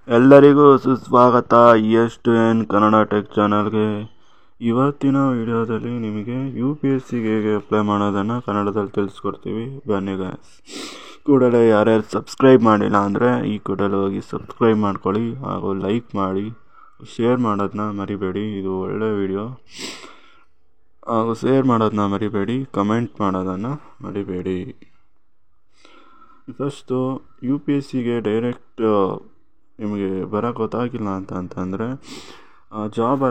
ಎಲ್ಲರಿಗೂ ಸುಸ್ವಾಗತ ES2N Kannada tech ಚಾನಲ್ಗೆ. ಇವತ್ತಿನ ವಿಡಿಯೋದಲ್ಲಿ ನಿಮಗೆ UPSCಗೆ ಹೇಗೆ ಅಪ್ಲೈ ಮಾಡೋದನ್ನು ಕನ್ನಡದಲ್ಲಿ ತಿಳಿಸ್ಕೊಡ್ತೀವಿ. ಬನ್ನಿ ಗಾಯ್ಸ್. ಕೂಡಲೇ ಯಾರ್ಯಾರು ಸಬ್ಸ್ಕ್ರೈಬ್ ಮಾಡಿಲ್ಲ ಅಂದರೆ ಈ ಕೂಡಲೇ ಹೋಗಿ ಸಬ್ಸ್ಕ್ರೈಬ್ ಮಾಡ್ಕೊಳ್ಳಿ, ಹಾಗೂ ಲೈಕ್ ಮಾಡಿ, ಶೇರ್ ಮಾಡೋದನ್ನ ಮರಿಬೇಡಿ. ಇದು ಒಳ್ಳೆ ವಿಡಿಯೋ. ಹಾಗೂ ಶೇರ್ ಮಾಡೋದನ್ನ ಮರಿಬೇಡಿ, ಕಮೆಂಟ್ ಮಾಡೋದನ್ನು ಮರಿಬೇಡಿ. ಫಸ್ಟು UPSCಗೆ ಡೈರೆಕ್ಟ್ ನಿಮಗೆ ಬರೋಕ್ಕೆ ಗೊತ್ತಾಗಿಲ್ಲ ಅಂತಂದರೆ ಜಾಬ್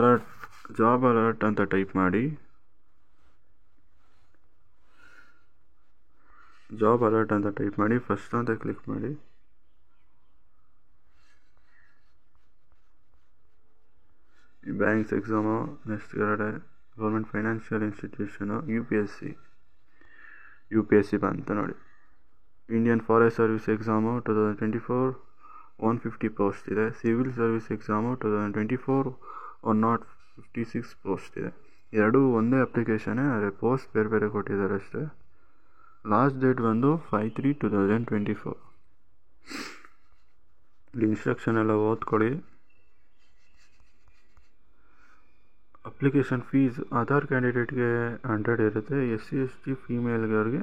ಅಲರ್ಟ್ ಅಂತ ಟೈಪ್ ಮಾಡಿ. ಫಸ್ಟ್ ಅಂತ ಕ್ಲಿಕ್ ಮಾಡಿ. Banks exam, next government financial institution, UPSC ಬಂತು ನೋಡಿ. Indian forest service exam 2024 150 post ಇದೆ. ಸಿವಿಲ್ ಸರ್ವಿಸ್ ಎಕ್ಸಾಮು 2024 156 ಪೋಸ್ಟ್ ಇದೆ. ಎರಡೂ ಒಂದೇ ಅಪ್ಲಿಕೇಶನ್ನೇ, ಆದರೆ ಪೋಸ್ಟ್ ಬೇರೆ ಬೇರೆ ಕೊಟ್ಟಿದ್ದಾರೆ ಅಷ್ಟೇ. ಲಾಸ್ಟ್ ಡೇಟ್ ಬಂದು 5/3/2024. ಇಲ್ಲಿ ಇನ್ಸ್ಟ್ರಕ್ಷನ್ ಎಲ್ಲ ಓದ್ಕೊಳ್ಳಿ. ಅಪ್ಲಿಕೇಶನ್ ಫೀಸ್ ಆಧಾರ್ ಕ್ಯಾಂಡಿಡೇಟ್ಗೆ 100 ಇರುತ್ತೆ. SC ST ಫೀಮೇಲ್ಗವ್ರಿಗೆ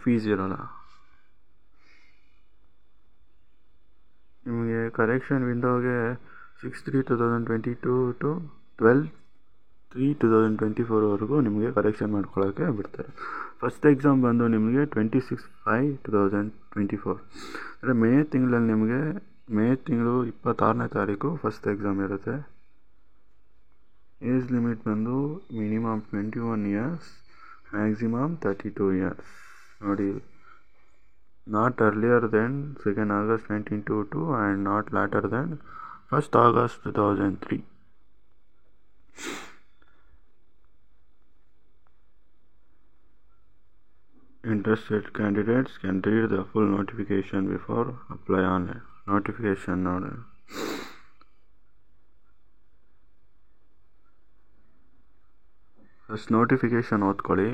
ಫೀಸ್ ಇರೋಲ್ಲ. ನಿಮಗೆ ಕರೆಕ್ಷನ್ ವಿಂಡೋಗೆ 6/3/2022 to 12/3/2024ವರೆಗೂ ನಿಮಗೆ ಕರೆಕ್ಷನ್ ಮಾಡ್ಕೊಳ್ಳೋಕ್ಕೆ ಬಿಡ್ತಾರೆ. ಫಸ್ಟ್ ಎಕ್ಸಾಮ್ ಬಂದು ನಿಮಗೆ 26/5/2024, ಅಂದರೆ ಮೇ ತಿಂಗಳು 26ನೇ ತಾರೀಕು ಫಸ್ಟ್ ಎಕ್ಸಾಮ್ ಇರುತ್ತೆ. ಏಜ್ ಲಿಮಿಟ್ ಬಂದು ಮಿನಿಮಮ್ 21 years, ಮ್ಯಾಕ್ಸಿಮಮ್ 32 years ನೋಡಿ. Not earlier than 2nd August 1922 and not later than 1st August 2003. Interested candidates can read the full notification before apply online. Notification ನೋಡಿ. First notification ಓದ್ಕೊಳ್ಳಿ.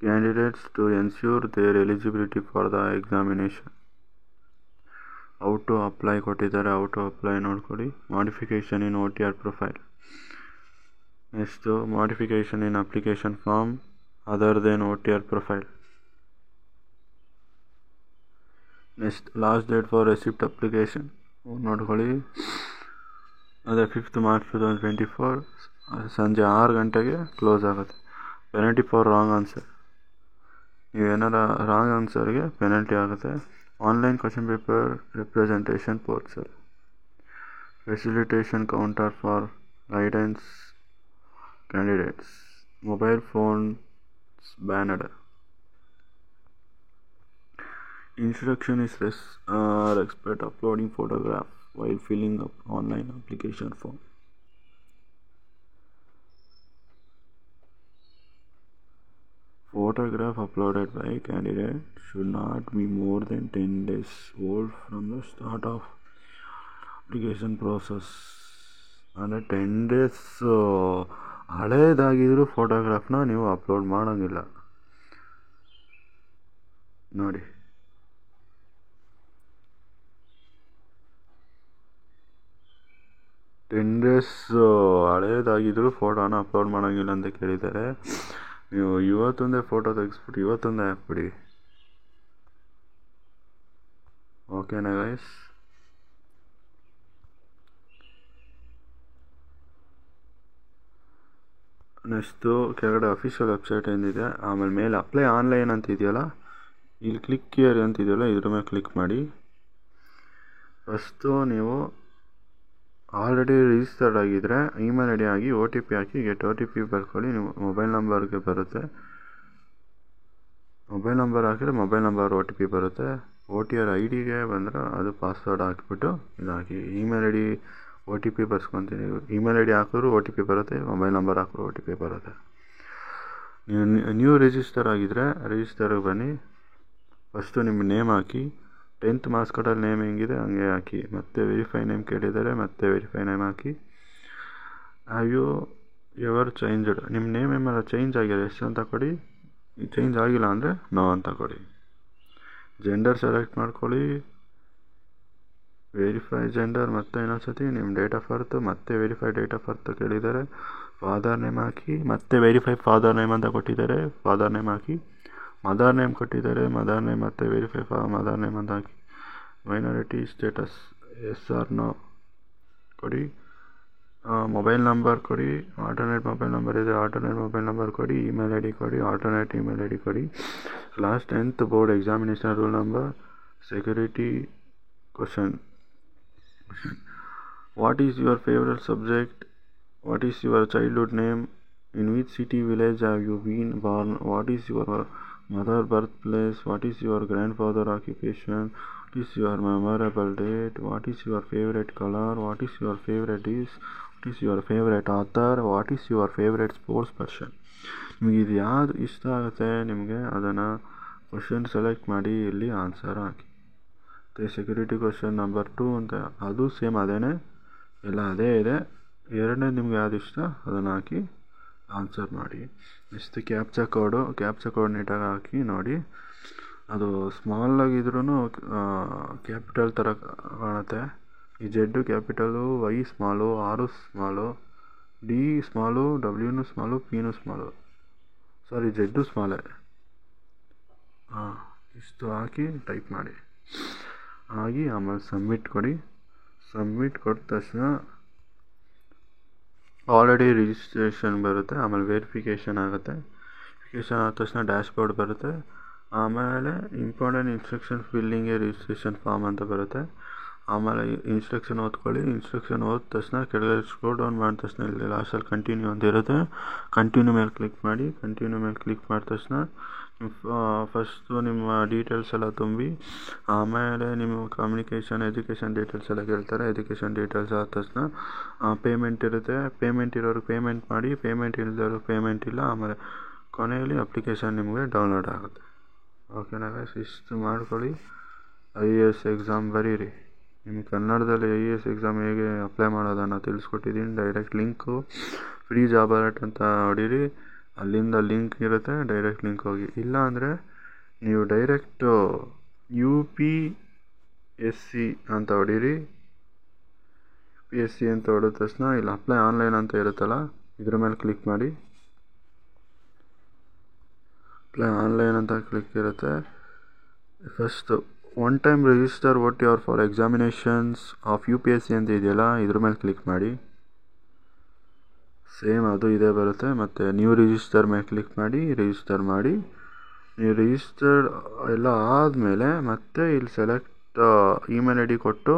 Candidates to ensure their eligibility for the examination. How to apply ಕೊಟ್ಟಿದ್ದಾರೆ, how to apply ನೋಡ್ಕೊಳ್ಳಿ. Modification in OTR profile. Next, modification in application form other than OTR profile. Next, last date for receipt application ನೋಡ್ಕೊಳ್ಳಿ. ಅದೇ 5th March 2024 ಸಂಜೆ 6 ಗಂಟೆಗೆ close ಆಗುತ್ತೆ. Penalty for wrong answer. ನೀವೇನಾರ wrong ಆನ್ಸರ್ಗೆ penalty ಆಗುತ್ತೆ. Online question paper representation portal. Facilitation counter for guidance candidates. Mobile phones banned. Instructions are expect uploading photograph while filling up online application form. Photograph uploaded by candidate should not be more than 10 days old from the start of application process. ಅಂದರೆ 10 days ಹಳೇದಾಗಿದ್ರೂ ಫೋಟೋಗ್ರಾಫ್ನ ನೀವು upload ಮಾಡೋಂಗಿಲ್ಲ ನೋಡಿ. ಹಳೇದಾಗಿದ್ರೂ ಫೋಟೋನ upload ಮಾಡೋಂಗಿಲ್ಲ ಅಂತ ಕೇಳಿದ್ದಾರೆ. ನೀವು ಇವತ್ತೊಂದೇ photo ತೆಗೆಸ್ಬಿಟ್ಟು ಇವತ್ತೊಂದೇ ಹಾಕ್ಬಿಡಿ. ಓಕೆನಾ ಗೈಸ್? ನೆಕ್ಸ್ಟು ಕೆಳಗಡೆ ಅಫಿಷಿಯಲ್ ವೆಬ್ಸೈಟ್ ಏನಿದೆ, ಆಮೇಲೆ ಮೇಲೆ ಅಪ್ಲೈ ಆನ್ಲೈನ್ ಅಂತ ಇದೆಯಲ್ಲ, ಇಲ್ಲಿ ಕ್ಲಿಕ್ ಹಿಯರ್ ಅಂತಿದೆಯಲ್ಲ, ಇದ್ರ ಮೇಲೆ ಕ್ಲಿಕ್ ಮಾಡಿ. ಫಸ್ಟು ನೀವು ಆಲ್ರೆಡಿ ರಿಜಿಸ್ಟರ್ಡ್ ಆಗಿದ್ದರೆ ಇಮೇಲ್ ಐಡಿ ಆಗಿ OTP ಹಾಕಿ ಗೆಟ್ OTP ಬರ್ಕೊಳ್ಳಿ. ನೀವು ಮೊಬೈಲ್ ನಂಬರ್ಗೆ ಬರುತ್ತೆ. ಮೊಬೈಲ್ ನಂಬರ್ ಹಾಕಿದ್ರೆ ಮೊಬೈಲ್ ನಂಬರ್ OTP ಬರುತ್ತೆ. OTR IDಗೆ ಬಂದರೆ ಅದು ಪಾಸ್ವರ್ಡ್ ಹಾಕಿಬಿಟ್ಟು ಇದಾಕಿ. ಇಮೇಲ್ ಐಡಿ OTP ಬರ್ಸ್ಕೊತೀನಿ. ಇಮೇಲ್ ಐಡಿ ಹಾಕಿದ್ರು OTP ಬರುತ್ತೆ, ಮೊಬೈಲ್ ನಂಬರ್ ಹಾಕಿದ್ರು OTP ಬರುತ್ತೆ. ನೀವು ರಿಜಿಸ್ಟರ್ ಆಗಿದ್ದರೆ ರಿಜಿಸ್ಟರ್ಗೆ ಬನ್ನಿ. ಫಸ್ಟು ನಿಮ್ಮ ನೇಮ್ ಹಾಕಿ. 10th ಮಾರ್ಕ್ಸ್ ಕಾರ್ಡಲ್ಲಿ ನೇಮ್ ಹೆಂಗಿದೆ ಹಂಗೆ ಹಾಕಿ. ಮತ್ತೆ ವೆರಿಫೈ ನೇಮ್ ಕೇಳಿದ್ದಾರೆ, ಮತ್ತೆ ವೆರಿಫೈ ನೇಮ್ ಹಾಕಿ. ಹ್ಯಾವ್ ಯು ಎವರ್ ಚೇಂಜ್ಡ್, ನಿಮ್ಮ ನೇಮ್ ಏನಾರ ಚೇಂಜ್ ಆಗಿದೆ ಎಷ್ಟು ಅಂತ ಕೊಡಿ. ಚೇಂಜ್ ಆಗಿಲ್ಲ ಅಂದರೆ ನೋ ಅಂತ ಕೊಡಿ. ಜೆಂಡರ್ ಸೆಲೆಕ್ಟ್ ಮಾಡ್ಕೊಳ್ಳಿ, ವೆರಿಫೈ ಜೆಂಡರ್, ಮತ್ತು ಇನ್ನೊಂದ್ಸತಿ ನಿಮ್ಮ ಡೇಟ್ ಆಫ್ ಬರ್ತ್, ಮತ್ತೆ ವೆರಿಫೈ ಡೇಟ್ ಆಫ್ ಬರ್ತ್ ಕೇಳಿದ್ದಾರೆ. ಫಾದರ್ ನೇಮ್ ಹಾಕಿ, ಮತ್ತೆ ವೆರಿಫೈ ಫಾದರ್ ನೇಮ್ ಅಂತ ಕೊಟ್ಟಿದ್ದಾರೆ, ಫಾದರ್ ನೇಮ್ ಹಾಕಿ. ಮದರ್ ನೇಮ್ ಕೊಟ್ಟಿದ್ದಾರೆ, ಮದರ್ ನೇಮ್ ಮತ್ತು ವೆರಿಫೈ ಮದರ್ ನೇಮ್ ಅಂತ ಹಾಕಿ. Minority status yes or no ಕೊಡಿ. ಮೊಬೈಲ್ ನಂಬರ್ ಕೊಡಿ, ಆಲ್ಟರ್ನೇಟ್ ಮೊಬೈಲ್ ನಂಬರ್ ಇದೆ ಆಲ್ಟರ್ನೇಟ್ ಮೊಬೈಲ್ ನಂಬರ್ ಕೊಡಿ. ಇಮೇಲ್ ಐ ಡಿ ಕೊಡಿ, ಆಲ್ಟರ್ನೇಟ್ ಇಮೇಲ್ ಐ ಡಿ ಕೊಡಿ. Class 10th board examination roll number. Security question. What is your favourite subject? What is your childhood name? In which city village have you been Born? What is your mother birth place? What is your grand father occupation? What is your memorable date? What is your favorite color? What is your favorite dish? What is your favorite author? What is your favorite sports person? ನಿಮಗೆ ಇದು ಯಾವುದು ಇಷ್ಟ ಆಗುತ್ತೆ ನಿಮಗೆ ಅದನ್ನು question select ಮಾಡಿ ಇಲ್ಲಿ answer ಹಾಕಿ. ಮತ್ತು ಸೆಕ್ಯೂರಿಟಿ ಕ್ವಶನ್ ನಂಬರ್ 2 ಅಂತ ಅದು ಸೇಮ್ ಅದೇನೆ, ಎಲ್ಲ ಅದೇ ಇದೆ. ಎರಡನೇ ನಿಮ್ಗೆ ಯಾವುದು ಇಷ್ಟ ಅದನ್ನು ಹಾಕಿ ಆನ್ಸರ್ ಮಾಡಿ. ನೆಕ್ಸ್ಟ್ ಕ್ಯಾಪ್ಚಾ ಕೋಡ್ ನೀಟಾಗಿ ಹಾಕಿ ನೋಡಿ. ಅದು ಸ್ಮಾಲ್ ಆಗಿದ್ರೂ ಕ್ಯಾಪಿಟಲ್ ಥರ ಕಾಣುತ್ತೆ. ಈ zed capital, Y small, R small, D small, ಡಬ್ಲ್ಯೂನು ಸ್ಮಾಲು, ಪಿನೂ ಸ್ಮಾಲು, ಸಾರಿ ಜೆಡ್ಡು ಸ್ಮಾಲೇ. ಇಷ್ಟು ಹಾಕಿ ಟೈಪ್ ಮಾಡಿ ಆಗಿ ಆಮೇಲೆ ಸಬ್ಮಿಟ್ ಕೊಡಿ. ಸಬ್ಮಿಟ್ ಕೊಟ್ಟ ತಕ್ಷಣ ಆಲ್ರೆಡಿ ರಿಜಿಸ್ಟ್ರೇಷನ್ ಬರುತ್ತೆ. ಆಮೇಲೆ ವೆರಿಫಿಕೇಷನ್ ಆಗುತ್ತೆ. ವೆರಿಫಿಕೇಷನ್ ಆದ ತಕ್ಷಣ ಡ್ಯಾಶ್ ಬೋರ್ಡ್ ಬರುತ್ತೆ. ಆಮೇಲೆ ಇಂಪಾರ್ಟೆಂಟ್ ಇನ್ಸ್ಟ್ರಕ್ಷನ್ ಫಿಲ್ಲಿಂಗ್ಗೆ ರಿಜಿಸ್ಟ್ರೇಷನ್ ಫಾರ್ಮ್ ಅಂತ ಬರುತ್ತೆ. ಆಮೇಲೆ ಇನ್ಸ್ಟ್ರಕ್ಷನ್ ಓದ್ಕೊಳ್ಳಿ. ಇನ್ಸ್ಟ್ರಕ್ಷನ್ ಓದಿದ ತಕ್ಷಣ ಕೆಳಗಡೆ ಸ್ಕ್ರೋಲ್ ಡೌನ್ ಮಾಡಿದ ತಕ್ಷಣ ಇಲ್ಲಿ ಲಾಸ್ಟಲ್ಲಿ ಕಂಟಿನ್ಯೂ ಅಂತ ಇರುತ್ತೆ. ಕಂಟಿನ್ಯೂ ಮೇಲೆ ಕ್ಲಿಕ್ ಮಾಡಿ. ಕಂಟಿನ್ಯೂ ಮೇಲೆ ಕ್ಲಿಕ್ ಮಾಡಿದ ತಕ್ಷಣ ಫಸ್ಟು ನಿಮ್ಮ ಡೀಟೇಲ್ಸ್ ಎಲ್ಲ ತುಂಬಿ, ಆಮೇಲೆ ನಿಮ್ಮ ಕಮ್ಯುನಿಕೇಷನ್ ಎಜುಕೇಷನ್ ಡೀಟೇಲ್ಸ್ ಎಲ್ಲ ಕೇಳ್ತಾರೆ. ಎಜುಕೇಷನ್ ಡೀಟೇಲ್ಸ್ ಆದ ತಕ್ಷಣ ಪೇಮೆಂಟ್ ಇರುತ್ತೆ. ಪೇಮೆಂಟ್ ಇರೋರು ಪೇಮೆಂಟ್ ಮಾಡಿ, ಪೇಮೆಂಟ್ ಇಲ್ಲದವರು ಪೇಮೆಂಟ್ ಇಲ್ಲ. ಆಮೇಲೆ ಕೊನೆಯಲ್ಲಿ ಅಪ್ಲಿಕೇಶನ್ ನಿಮಗೆ ಡೌನ್ಲೋಡ್ ಆಗುತ್ತೆ. ಓಕೆನಾ ಗೈಸ್, ಇಷ್ಟು ಮಾಡ್ಕೊಳ್ಳಿ. IAS ಎಕ್ಸಾಮ್ ಬರೀರಿ. ನಿಮ್ಮ ಕನ್ನಡದಲ್ಲಿ IAS ಎಕ್ಸಾಮ್ ಹೇಗೆ ಅಪ್ಲೈ ಮಾಡೋದನ್ನು ತಿಳಿಸ್ಕೊಟ್ಟಿದ್ದೀನಿ. Direct link free job alert ಅಂತ ಹೊಡೀರಿ. ಅಲ್ಲಿಂದ ಲಿಂಕ್ ಇರುತ್ತೆ, ಡೈರೆಕ್ಟ್ ಲಿಂಕ್ ಹೋಗಿ. ಇಲ್ಲ ಅಂದರೆ ನೀವು ಡೈರೆಕ್ಟು UPSC ಅಂತ ಹೊಡೀರಿ. UPSC ಅಂತ ಹೊಡೆದ ತಕ್ಷಣ ಇಲ್ಲಿ ಅಪ್ಲೈ ಆನ್ಲೈನ್ ಅಂತ ಇರುತ್ತಲ್ಲ, ಇದ್ರ ಮೇಲೆ ಕ್ಲಿಕ್ ಮಾಡಿ. ಅಪ್ಲೈ ಆನ್ಲೈನ್ ಅಂತ ಕ್ಲಿಕ್ ಇರುತ್ತೆ. First one time register OTR for examinations of UPSC ಅಂತ ಇದೆಯಲ್ಲ, ಇದ್ರ ಮೇಲೆ ಕ್ಲಿಕ್ ಮಾಡಿ. ಸೇಮ್ ಅದು ಇದೇ ಬರುತ್ತೆ. ಮತ್ತು ನ್ಯೂ ರಿಜಿಸ್ಟರ್ ಮೇಲೆ ಕ್ಲಿಕ್ ಮಾಡಿ, ರಿಜಿಸ್ಟರ್ ಮಾಡಿ. ನೀವು ರಿಜಿಸ್ಟರ್ಡ್ ಎಲ್ಲ ಆದಮೇಲೆ ಮತ್ತೆ ಇಲ್ಲಿ ಸೆಲೆಕ್ಟ್ ಇಮೇಲ್ ID ಕೊಟ್ಟು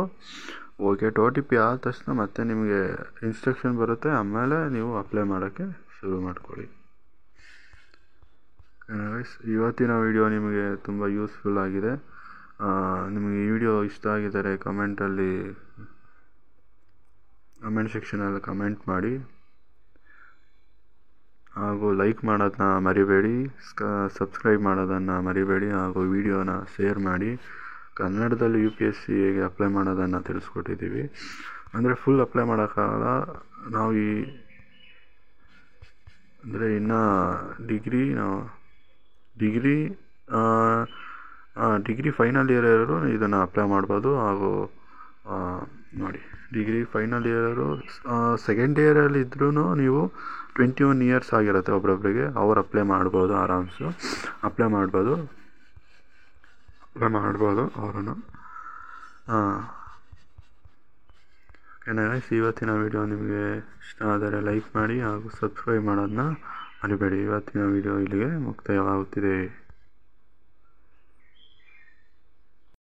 ಓಕೆ OTP ಆದ ತಕ್ಷಣ ಮತ್ತೆ ನಿಮಗೆ ಇನ್ಸ್ಟ್ರಕ್ಷನ್ ಬರುತ್ತೆ. ಆಮೇಲೆ ನೀವು ಅಪ್ಲೈ ಮಾಡೋಕ್ಕೆ ಶುರು ಮಾಡ್ಕೊಳ್ಳಿ. ಇವತ್ತಿನ ವಿಡಿಯೋ ನಿಮಗೆ ತುಂಬ ಯೂಸ್ಫುಲ್ ಆಗಿದೆ. ನಿಮಗೆ ಈ ವಿಡಿಯೋ ಇಷ್ಟ ಆಗಿದ್ದರೆ ಕಮೆಂಟ್ ಸೆಕ್ಷನಲ್ಲಿ ಕಮೆಂಟ್ ಮಾಡಿ. ಹಾಗೂ ಲೈಕ್ ಮಾಡೋದನ್ನ ಮರಿಬೇಡಿ, ಸಬ್ಸ್ಕ್ರೈಬ್ ಮಾಡೋದನ್ನು ಮರಿಬೇಡಿ. ಹಾಗೂ ವಿಡಿಯೋನ ಶೇರ್ ಮಾಡಿ. ಕನ್ನಡದಲ್ಲಿ UPSC ಹೇಗೆ ಅಪ್ಲೈ ಮಾಡೋದನ್ನು ತಿಳಿಸ್ಕೊಟ್ಟಿದ್ದೀವಿ. ಅಂದರೆ ಫುಲ್ ಅಪ್ಲೈ ಮಾಡೋಕ್ಕಾಗಲ್ಲ. ನಾವು ಅಂದರೆ ಇನ್ನು ಡಿಗ್ರಿ ಫೈನಲ್ ಇಯರ್ ಇರೋರು ಇದನ್ನು ಅಪ್ಲೈ ಮಾಡ್ಬೋದು. ಹಾಗೂ ನೋಡಿ, ಡಿಗ್ರಿ ಫೈನಲ್ ಇಯರು ಸೆಕೆಂಡ್ ಇಯರಲ್ಲಿ ಇದ್ರೂ ನೀವು 21 ಇಯರ್ಸ್ ಆಗಿರುತ್ತೆ ಒಬ್ಬೊಬ್ಬರಿಗೆ, ಅವ್ರು ಅಪ್ಲೈ ಮಾಡ್ಬೋದು. ಆರಾಮ್ಸು ಅಪ್ಲೈ ಮಾಡ್ಬೋದು ಅವರನ್ನು. ಓಕೆನಾ ಗೈಸ್, ಇವತ್ತಿನ ವಿಡಿಯೋ ನಿಮಗೆ ಇಷ್ಟ ಆದರೆ ಲೈಕ್ ಮಾಡಿ ಹಾಗೂ ಸಬ್ಸ್ಕ್ರೈಬ್ ಮಾಡೋದನ್ನ ಮರಿಬೇಡಿ. ಇವತ್ತಿನ ವಿಡಿಯೋ ಇಲ್ಲಿಗೆ ಮುಕ್ತಾಯವಾಗುತ್ತಿದೆ.